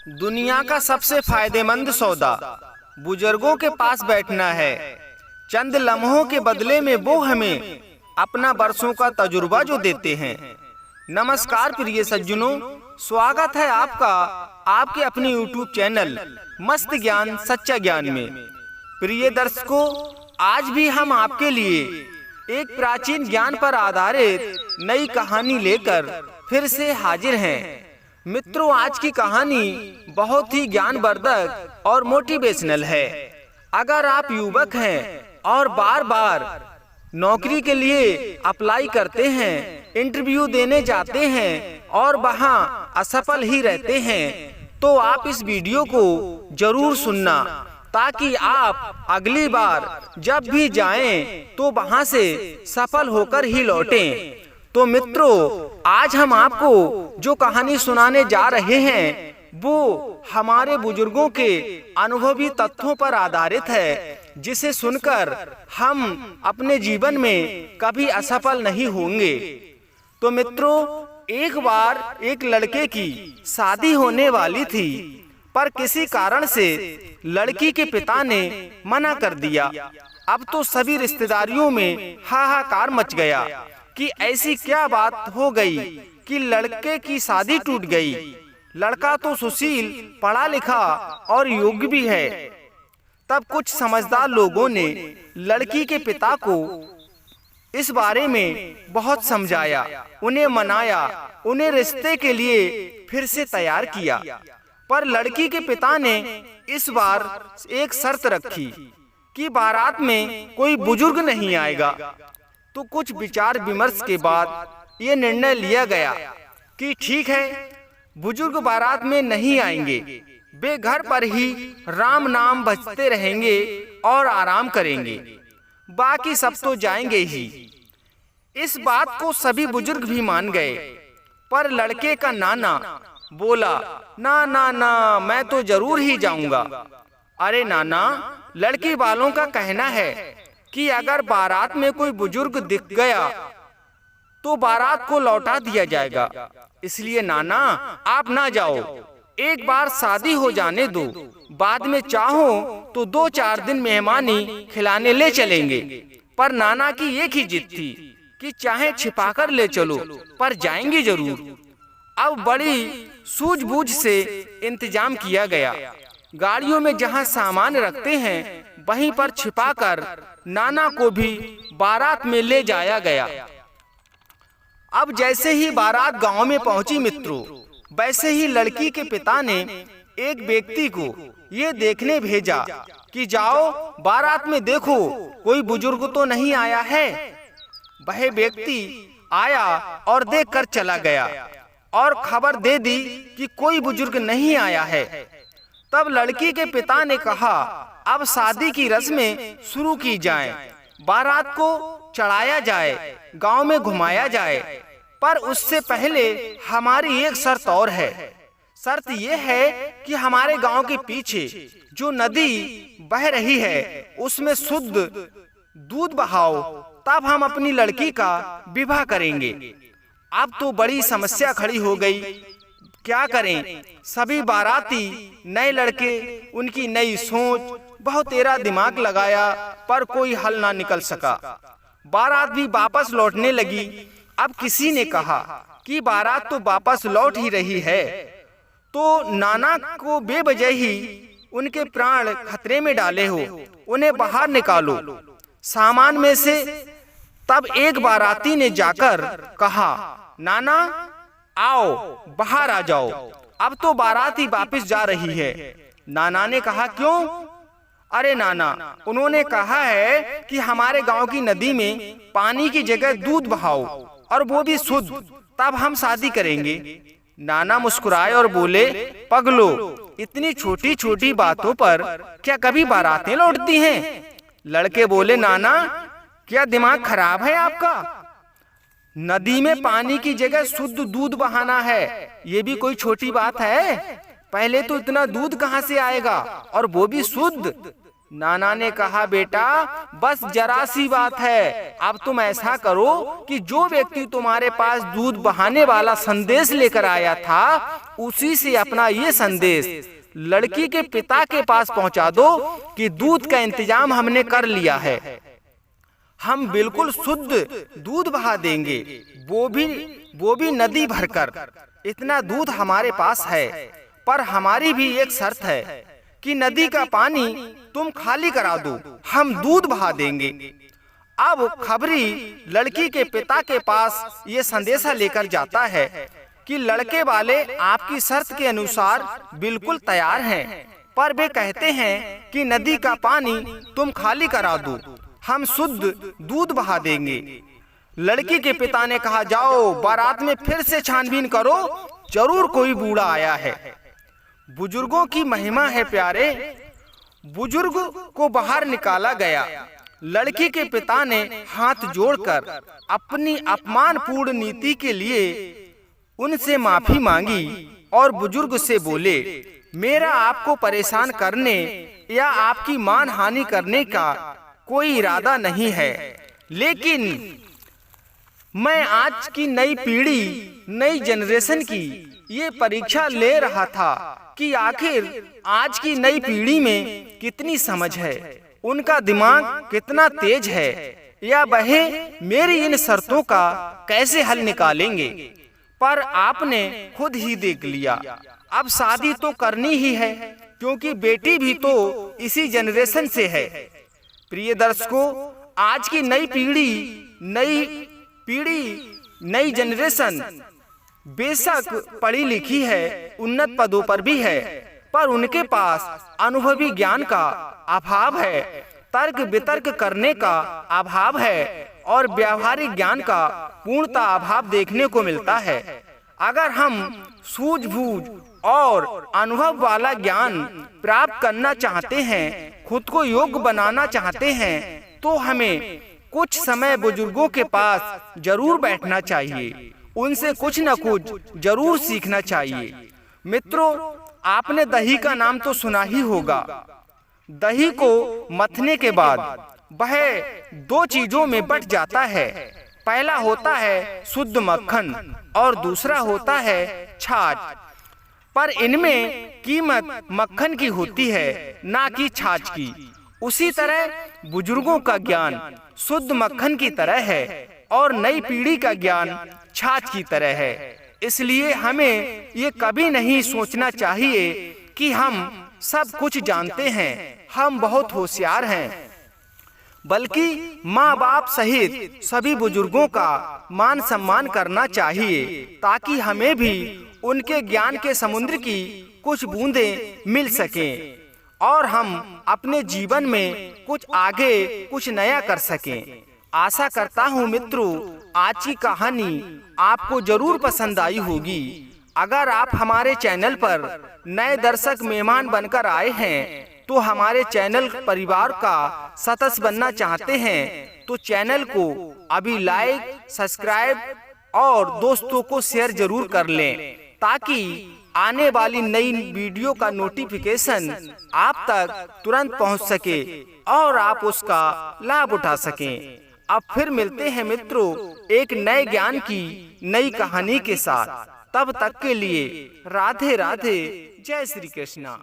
दुनिया का सबसे फायदेमंद सौदा बुजुर्गों के पास बैठना है। चंद लम्हों के बदले में वो हमें अपना बरसों का तजुर्बा जो देते हैं। नमस्कार प्रिय सज्जनों, स्वागत है आपका आपके अपने YouTube चैनल मस्त ज्ञान सच्चा ज्ञान में। प्रिय दर्शकों, आज भी हम आपके लिए एक प्राचीन ज्ञान पर आधारित नई कहानी लेकर फिर से हाजिर हैं। मित्रों, आज की कहानी बहुत ही ज्ञानवर्धक और मोटिवेशनल है। अगर आप युवक हैं और बार बार नौकरी के लिए अप्लाई करते हैं, इंटरव्यू देने जाते हैं और वहां असफल ही रहते हैं, तो आप इस वीडियो को जरूर सुनना, ताकि आप अगली बार जब भी जाएं तो वहां से सफल होकर ही लौटें। तो मित्रों, आज हम आपको जो कहानी सुनाने जा रहे हैं वो हमारे बुजुर्गों के अनुभवी तथ्यों पर आधारित है, जिसे सुनकर हम अपने जीवन में कभी असफल नहीं होंगे। तो मित्रों, एक बार एक लड़के की शादी होने वाली थी, पर किसी कारण से लड़की के पिता ने मना कर दिया। अब तो सभी रिश्तेदारियों में हाहाकार मच गया कि ऐसी क्या बात हो गई कि लड़के की शादी टूट गई। लड़का तो सुशील, पढ़ा लिखा और योग्य भी है। तब कुछ समझदार लोगों ने लड़की के पिता को इस बारे में बहुत समझाया, उन्हें मनाया, उन्हें रिश्ते के लिए फिर से तैयार किया। पर लड़की के पिता ने इस बार एक शर्त रखी कि बारात में कोई बुजुर्ग नहीं आएगा। तो कुछ विचार विमर्श के बाद ये निर्णय लिया गया कि ठीक है, बुजुर्ग बारात में नहीं आएंगे, वे घर पर ही राम नाम भजते रहेंगे और आराम करेंगे, बाकी सब तो जाएंगे ही। इस बात को सभी बुजुर्ग भी मान गए, पर लड़के का नाना बोला, ना ना ना, मैं तो जरूर ही जाऊंगा। अरे नाना, लड़की वालों का कहना है कि अगर बारात में कोई बुजुर्ग दिख गया तो बारात को लौटा दिया जाएगा, इसलिए नाना आप ना जाओ, एक बार शादी हो जाने दो, बाद में चाहो तो 2-4 दिन मेहमानी खिलाने ले चलेंगे। पर नाना की एक ही जिद थी कि चाहे छिपाकर ले चलो, पर जाएंगे जरूर। अब बड़ी सूझबूझ से इंतजाम किया गया। गाड़ियों में जहां सामान रखते हैं वहीं पर छिपाकर नाना को भी बारात में ले जाया गया। अब जैसे ही बारात गांव में पहुंची मित्रों, वैसे ही लड़की के पिता ने एक व्यक्ति को ये देखने भेजा कि जाओ बारात में देखो कोई बुजुर्ग तो नहीं आया है। वह व्यक्ति आया और देखकर चला गया और खबर दे दी कि कोई बुजुर्ग नहीं आया है। तब लड़की के पिता ने कहा, अब शादी की रस्में शुरू की जाएं, बारात को चढ़ाया जाए, गांव में घुमाया जाए, पर उससे पहले हमारी एक शर्त और है। शर्त यह है कि हमारे गांव के पीछे जो नदी बह रही है उसमें शुद्ध दूध बहाओ, तब हम अपनी लड़की का विवाह करेंगे। अब तो बड़ी समस्या खड़ी हो गई, क्या करें। सभी बाराती नए लड़के, उनकी नई सोच, बहुत तेरा दिमाग लगाया, पर कोई हल ना निकल सका। बारात भी वापस लौटने लगी। अब किसी ने कहा कि बारात तो वापस लौट ही रही है, तो नाना को बेवजह ही उनके प्राण खतरे में डाले हो, उन्हें बाहर निकालो सामान में से। तब एक बाराती ने जाकर कहा, नाना आओ बाहर आ जाओ, अब तो बारात ही वापस जा रही है। नाना ने कहा, क्यों? अरे नाना, उन्होंने कहा है कि हमारे गांव की नदी में पानी की जगह दूध बहाओ और वो भी शुद्ध, तब हम शादी करेंगे। नाना मुस्कुराए और बोले, पगलो, इतनी छोटी छोटी बातों पर क्या कभी बारातें लौटती हैं? लड़के बोले, नाना क्या दिमाग खराब है आपका? नदी में पानी की जगह शुद्ध दूध बहाना है, ये भी कोई छोटी बात है? पहले तो इतना दूध कहाँ से आएगा, और वो भी शुद्ध? नाना ने कहा, बेटा बस जरा सी बात है। अब तुम ऐसा करो कि जो व्यक्ति तुम्हारे पास दूध बहाने वाला संदेश लेकर आया था, उसी से अपना ये संदेश लड़की के पिता के पास पहुंचा दो कि दूध का इंतजाम हमने कर लिया है, हम बिल्कुल शुद्ध दूध बहा देंगे, वो भी नदी भरकर। इतना दूध हमारे पास है, पर हमारी भी एक शर्त है कि नदी का पानी तुम खाली करा दो, हम दूध बहा देंगे। अब खबरी लड़की के पिता के पास ये संदेशा लेकर जाता है कि लड़के वाले आपकी शर्त के अनुसार बिल्कुल तैयार हैं, पर वे कहते हैं कि नदी का पानी तुम खाली करा दो, हम शुद्ध दूध बहा देंगे। लड़की के पिता ने कहा, जाओ बारात में फिर से छानबीन करो, जरूर कोई बूढ़ा आया है। बुजुर्गों की महिमा है प्यारे। बुजुर्ग को बाहर निकाला गया। लड़की के पिता ने हाथ जोड़कर अपनी अपमानपूर्ण नीति के लिए उनसे माफी मांगी और बुजुर्ग से बोले, मेरा आपको परेशान करने या आपकी मान हानि करने का कोई इरादा नहीं है, लेकिन मैं आज की नई पीढ़ी, नई जनरेशन की ये परीक्षा ले रहा था कि आखिर आज की नई पीढ़ी में कितनी समझ है, उनका दिमाग कितना तेज है, या वह मेरी इन शर्तों का कैसे हल निकालेंगे। पर आपने खुद ही देख लिया, अब शादी तो करनी ही है, क्योंकि बेटी भी तो इसी जनरेशन से है। प्रिय दर्शकों, आज की नई नई जनरेशन बेशक पढ़ी लिखी है, उन्नत पदों पर भी है, पर उनके पास अनुभवी ज्ञान का अभाव है, तर्क वितर्क करने का अभाव है और व्यावहारिक ज्ञान का पूर्णता अभाव देखने को मिलता है। अगर हम सूझबूझ और अनुभव वाला ज्ञान प्राप्त करना चाहते हैं, खुद को योग्य बनाना चाहते हैं, तो हमें कुछ समय बुजुर्गों के पास जरूर बैठना चाहिए, उनसे कुछ न कुछ जरूर सीखना चाहिए। मित्रों, आपने दही का नाम तो सुना ही होगा। दही को मथने के बाद वह दो चीजों में बट जाता है। पहला होता है शुद्ध मक्खन और दूसरा होता है छाछ, पर इनमें कीमत मक्खन की होती है, ना कि छाछ की। उसी तरह बुजुर्गों का ज्ञान शुद्ध मक्खन की तरह है और नई पीढ़ी का ज्ञान छाछ की तरह है। इसलिए हमें ये कभी नहीं सोचना चाहिए कि हम सब कुछ जानते हैं, हम बहुत होशियार हैं, बल्कि माँ बाप सहित सभी बुजुर्गों का मान सम्मान करना चाहिए, ताकि हमें भी उनके ज्ञान के समुद्र की कुछ बूंदें मिल सकें और हम अपने जीवन में कुछ आगे, कुछ नया कर सकें। आशा करता हूँ मित्रों, आज की कहानी आपको जरूर पसंद आई होगी। अगर आप हमारे चैनल पर नए दर्शक मेहमान बनकर आए हैं, तो हमारे चैनल परिवार का सदस्य बनना चाहते हैं, तो चैनल को अभी लाइक, सब्सक्राइब और दोस्तों को शेयर जरूर कर लें, ताकि आने वाली नई वीडियो का नोटिफिकेशन आप तक तुरंत पहुंच सके और आप उसका लाभ उठा सकें। अब फिर मिलते हैं मित्रों एक नए ज्ञान की नई कहानी के साथ। तब तक के लिए राधे राधे, जय श्री कृष्णा।